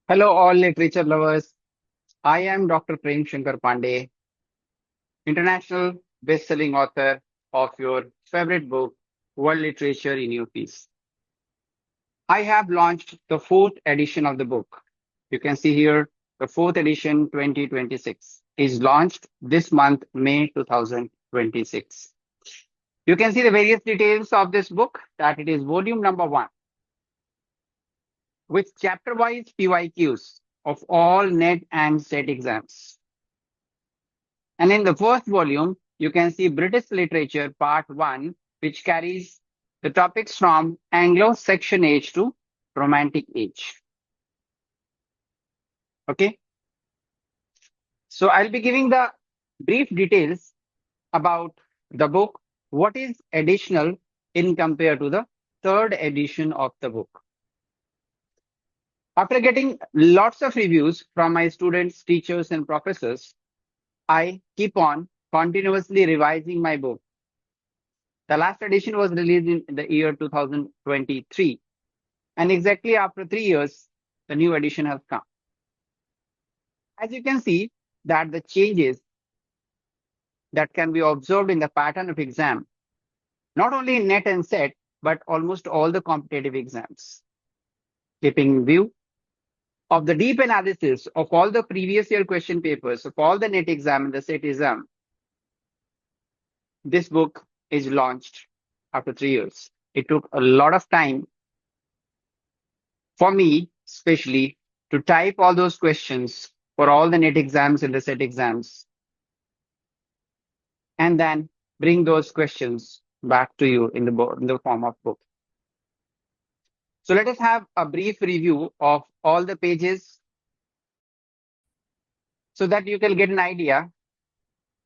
Hello, all literature lovers. I am Dr. Prem Shankar Pandey, international best-selling author of your favorite book, World Literature in Your Piece. I have launched the fourth edition of the book. You can see here the fourth edition 2026 is launched this month, May 2026. You can see the various details of this book that it is volume number one with chapter-wise PYQs of all NET and SET exams. And in the first volume, you can see British Literature Part 1, which carries the topics from Anglo-Saxon Age to Romantic Age. Okay. So I'll be giving the brief details about the book, what is additional in compared to the third edition of the book. After getting lots of reviews from my students, teachers, and professors, I keep on continuously revising my book. The last edition was released in the year 2023. And exactly after 3 years, the new edition has come. As you can see that the changes that can be observed in the pattern of exam, not only in NET and SET, but almost all the competitive exams. Keeping view of the deep analysis of all the previous year question papers of all the NET exam and the SET exam, this book is launched after 3 years. It took a lot of time for me, especially, to type all those questions for all the NET exams and the SET exams, and then bring those questions back to you in the form of book. So let us have a brief review of all the pages so that you can get an idea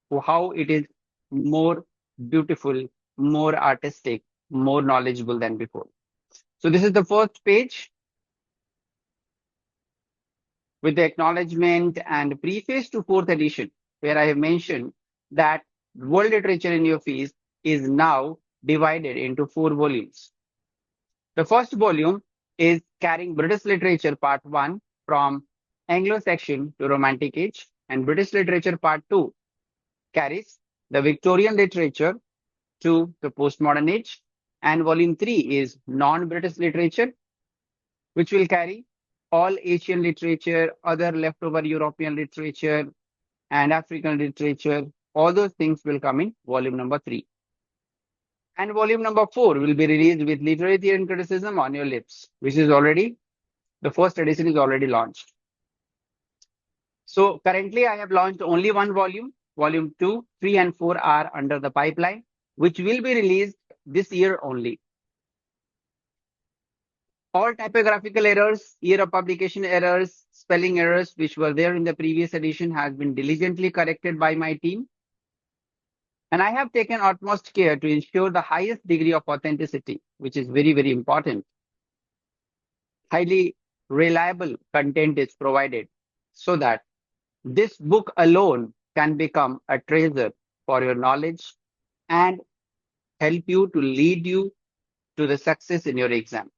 of how it is more beautiful, more artistic, more knowledgeable than before. So this is the first page with the acknowledgement and preface to fourth edition, where I have mentioned that World Literature in Your Fees is now divided into 4 volumes. The first volume is carrying British Literature Part 1 from Anglo-Saxon to Romantic Age, and British Literature Part 2 carries the Victorian literature to the Postmodern Age, and Volume 3 is Non-British Literature, which will carry all Asian literature, other leftover European literature, and African literature. All those things will come in volume number 3. And volume number 4 will be released with Literary Theory and Criticism on Your Lips, which is already, the first edition is already launched. So currently I have launched only one volume. Volume 2, 3, and 4 are under the pipeline, which will be released this year only. All typographical errors, year of publication errors, spelling errors, which were there in the previous edition has been diligently corrected by my team. And I have taken utmost care to ensure the highest degree of authenticity, which is very, very important. Highly reliable content is provided so that this book alone can become a treasure for your knowledge and help you to lead you to the success in your exam.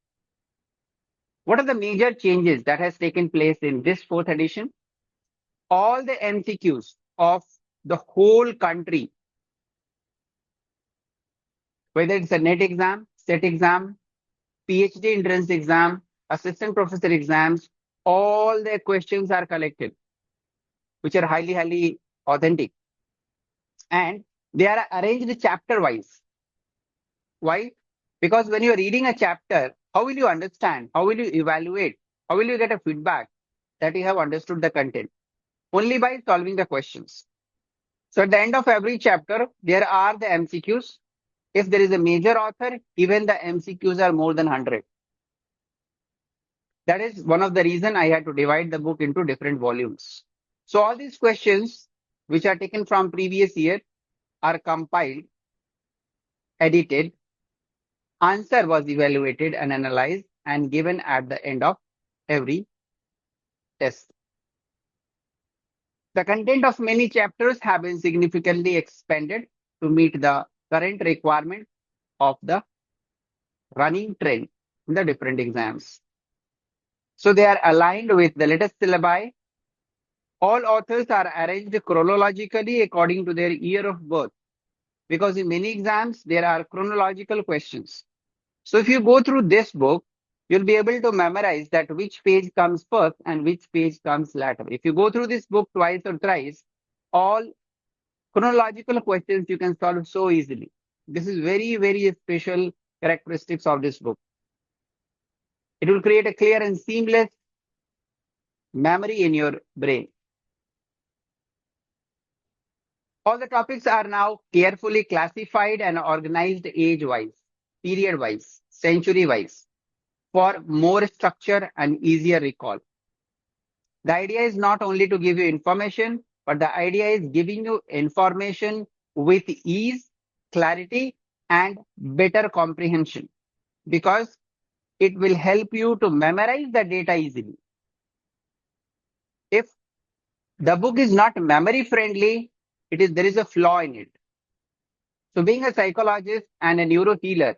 What are the major changes that has taken place in this fourth edition? All the MCQs of the whole country, whether it's a NET exam, SET exam, PhD entrance exam, assistant professor exams, all the questions are collected, which are highly, highly authentic. And they are arranged chapter wise. Why? Because when you are reading a chapter, how will you understand? How will you evaluate? How will you get a feedback that you have understood the content? Only by solving the questions. So at the end of every chapter, there are the MCQs. If there is a major author, even the MCQs are more than 100. That is one of the reasons I had to divide the book into different volumes. So all these questions, which are taken from previous year, are compiled, edited, answer was evaluated and analyzed and given at the end of every test. The content of many chapters have been significantly expanded to meet the current requirement of the running trend in the different exams. So they are aligned with the latest syllabi. All authors are arranged chronologically according to their year of birth, because in many exams there are chronological questions. So if you go through this book, you'll be able to memorize that which page comes first and which page comes later. If you go through this book twice or thrice, all chronological questions you can solve so easily. This is very, very special characteristics of this book. It will create a clear and seamless memory in your brain. All the topics are now carefully classified and organized age-wise, period-wise, century-wise, for more structure and easier recall. The idea is not only to give you information, but the idea is giving you information with ease, clarity, and better comprehension, because it will help you to memorize the data easily. If the book is not memory friendly, there is a flaw in it. So being a psychologist and a neuro healer,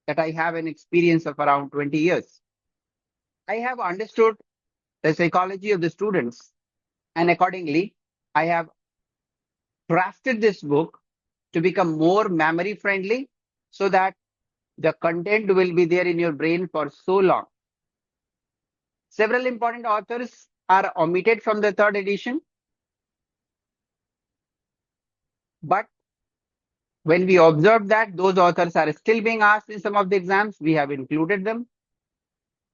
that I have an experience of around 20 years, I have understood the psychology of the students, and accordingly, I have crafted this book to become more memory friendly so that the content will be there in your brain for so long. Several important authors are omitted from the third edition, but when we observe that those authors are still being asked in some of the exams, we have included them.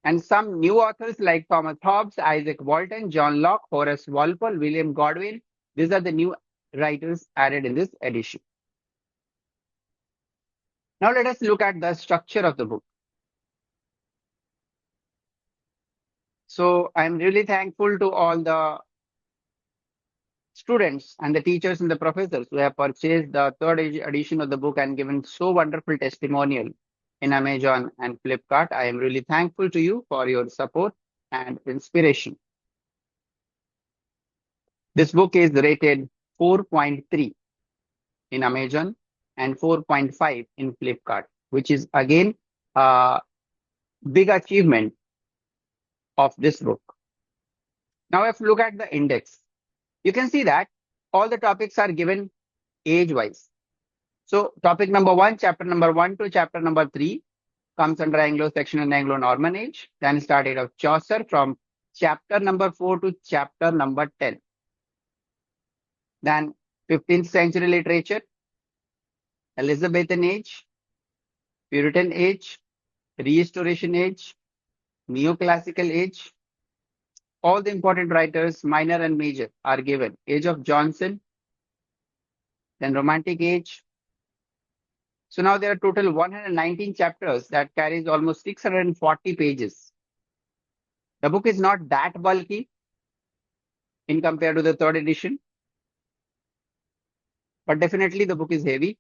And some new authors like Thomas Hobbes, Isaac Walton, John Locke, Horace Walpole, William Godwin, these are the new writers added in this edition. Now let us look at the structure of the book. So I'm really thankful to all the students and the teachers and the professors who have purchased the third edition of the book and given so wonderful testimonial in Amazon and Flipkart. I am really thankful to you for your support and inspiration. This book is rated 4.3 in Amazon and 4.5 in Flipkart, which is again a big achievement of this book. Now if you look at the index, you can see that all the topics are given age-wise. So topic number 1, chapter number 1 to chapter number 3 comes under Anglo-Saxon and Anglo-Norman age. Then started of Chaucer from chapter number 4 to chapter number 10. Then 15th century literature, Elizabethan age, Puritan age, Restoration age, Neoclassical age. All the important writers, minor and major, are given. Age of Johnson, then Romantic age. So now there are total 119 chapters that carries almost 640 pages. The book is not that bulky in compared to the third edition, but definitely the book is heavy.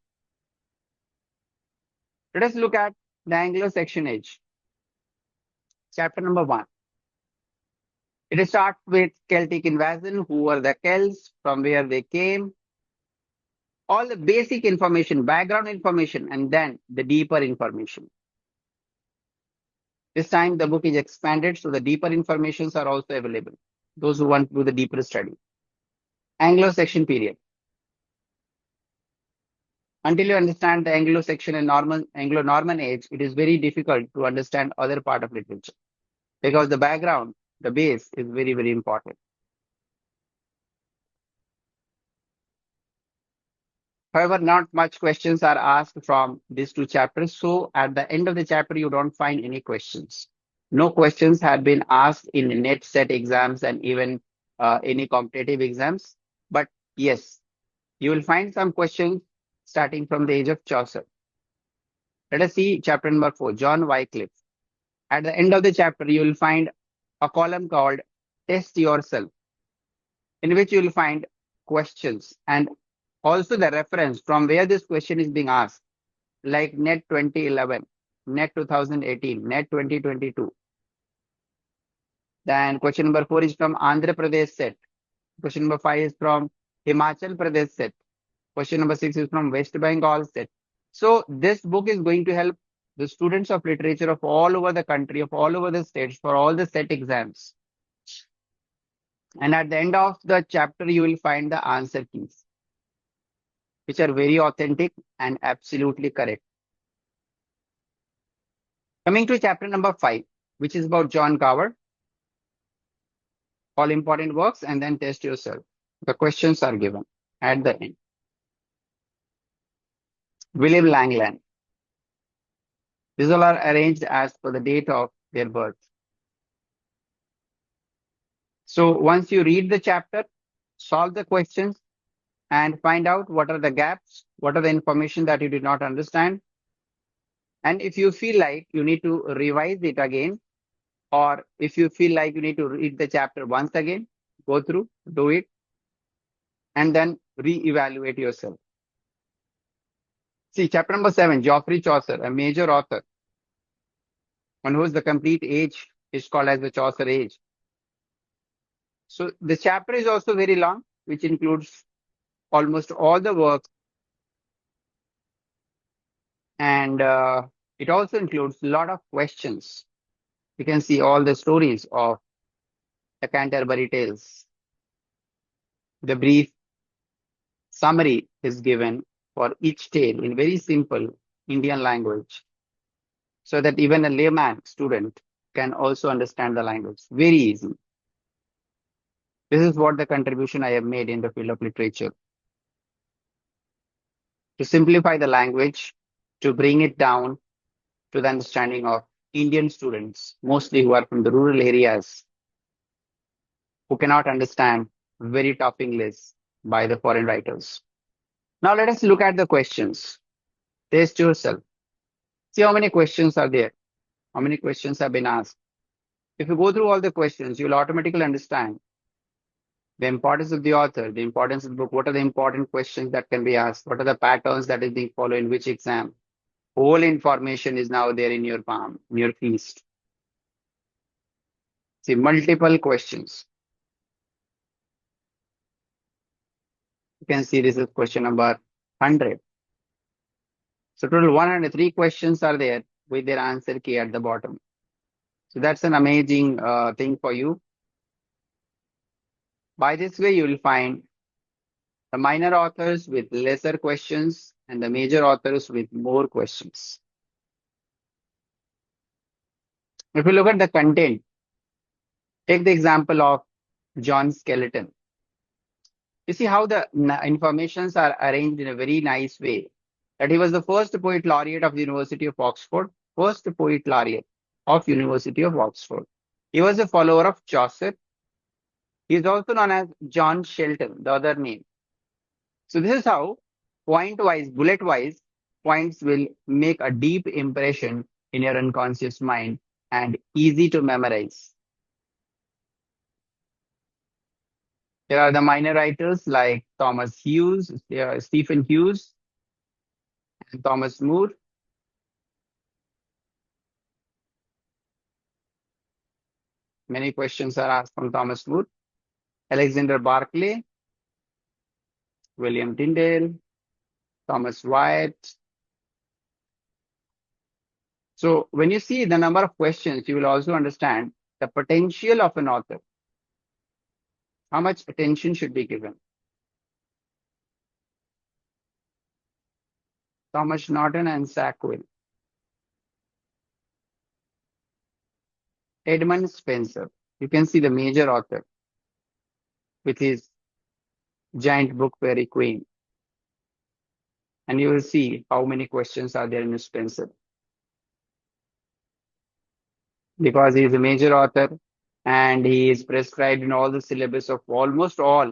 Let us look at the Anglo-Saxon age. Chapter number 1. It starts with Celtic invasion, who were the Celts, from where they came, all the basic information, background information, and then the deeper information. This time the book is expanded, so the deeper informations are also available. Those who want to do the deeper study. Anglo-Saxon period. Until you understand the Anglo-Saxon and Anglo-Norman age, it is very difficult to understand other part of literature, because the background, the base is very, very important. However, not much questions are asked from these two chapters. So at the end of the chapter, you don't find any questions. No questions have been asked in NET set exams and even any competitive exams. But yes, you will find some questions starting from the age of Chaucer. Let us see chapter number 4, John Wycliffe. At the end of the chapter, you will find a column called Test Yourself, in which you will find questions and also the reference from where this question is being asked, like NET 2011, NET 2018, NET 2022. Then question number 4 is from Andhra Pradesh set. Question number 5 is from Himachal Pradesh set. Question number 6 is from West Bengal set. So this book is going to help the students of literature of all over the country, of all over the states for all the set exams. And at the end of the chapter, you will find the answer keys, which are very authentic and absolutely correct. Coming to chapter number 5, which is about John Carver, all important works, and then test yourself. The questions are given at the end. William Langland. These all are arranged as per the date of their birth. So once you read the chapter, solve the questions and find out what are the gaps, what are the information that you did not understand. And if you feel like you need to revise it again, or if you feel like you need to read the chapter once again, go through, do it, and then re-evaluate yourself. See, chapter number 7, Geoffrey Chaucer, a major author, on whose the complete age is called as the Chaucer Age. So the chapter is also very long, which includes almost all the works, and it also includes a lot of questions. You can see all the stories of the Canterbury Tales. The brief summary is given for each tale in very simple Indian language, so that even a layman student can also understand the language. Very easy. This is what the contribution I have made in the field of literature. To simplify the language, to bring it down to the understanding of Indian students, mostly who are from the rural areas, who cannot understand very tough English by the foreign writers. Now let us look at the questions. Test yourself. See how many questions are there. How many questions have been asked. If you go through all the questions, you will automatically understand the importance of the author, the importance of the book, what are the important questions that can be asked, what are the patterns that is being followed in which exam. Whole information is now there in your palm, in your feast. See, multiple questions. You can see this is question number 100. So total 103 questions are there with their answer key at the bottom. So that's an amazing thing for you. By this way, you will find the minor authors with lesser questions and the major authors with more questions. If you look at the content, take the example of John Skeleton. You see how the informations are arranged in a very nice way. That he was the first poet laureate of the University of Oxford. First poet laureate of University of Oxford. He was a follower of Chaucer. He is also known as John Shelton, the other name. So this is how point-wise, bullet-wise, points will make a deep impression in your unconscious mind and easy to memorize. There are the minor writers like Thomas Hughes, Stephen Hughes, and Thomas Moore. Many questions are asked from Thomas Moore. Alexander Barclay, William Tyndale, Thomas Wyatt. So when you see the number of questions, you will also understand the potential of an author. How much attention should be given? Thomas Norton and Sackville. Edmund Spenser. You can see the major author with his giant book Fairy Queen. And you will see how many questions are there in Spenser. Because he is a major author and he is prescribed in all the syllabus of almost all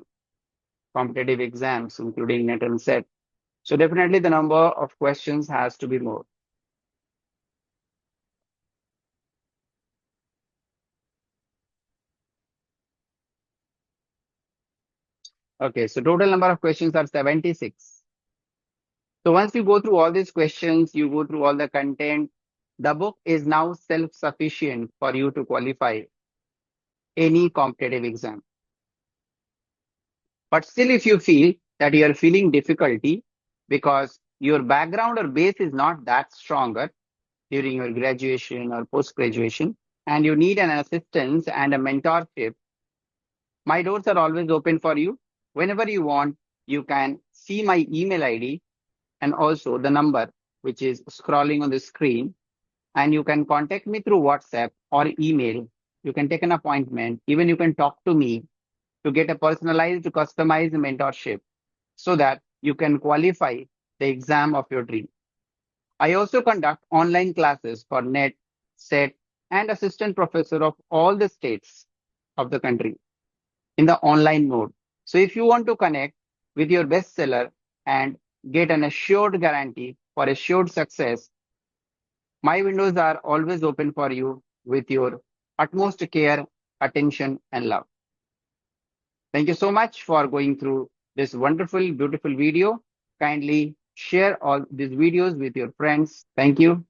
competitive exams, including NET and SET. So definitely the number of questions has to be more. Okay, so total number of questions are 76. So once you go through all these questions, you go through all the content, the book is now self-sufficient for you to qualify any competitive exam. But still, if you feel that you are feeling difficulty because your background or base is not that stronger, during your graduation or post-graduation, and you need an assistance and a mentorship, my doors are always open for you. Whenever you want, you can see my email ID and also the number which is scrolling on the screen. And you can contact me through WhatsApp or email. You can take an appointment. Even you can talk to me to get a personalized, customized mentorship so that you can qualify the exam of your dream. I also conduct online classes for NET, SET, and assistant professor of all the states of the country in the online mode. So if you want to connect with your bestseller and get an assured guarantee for assured success, my windows are always open for you with your utmost care, attention, and love. Thank you so much for going through this wonderful, beautiful video. Kindly share all these videos with your friends. Thank you.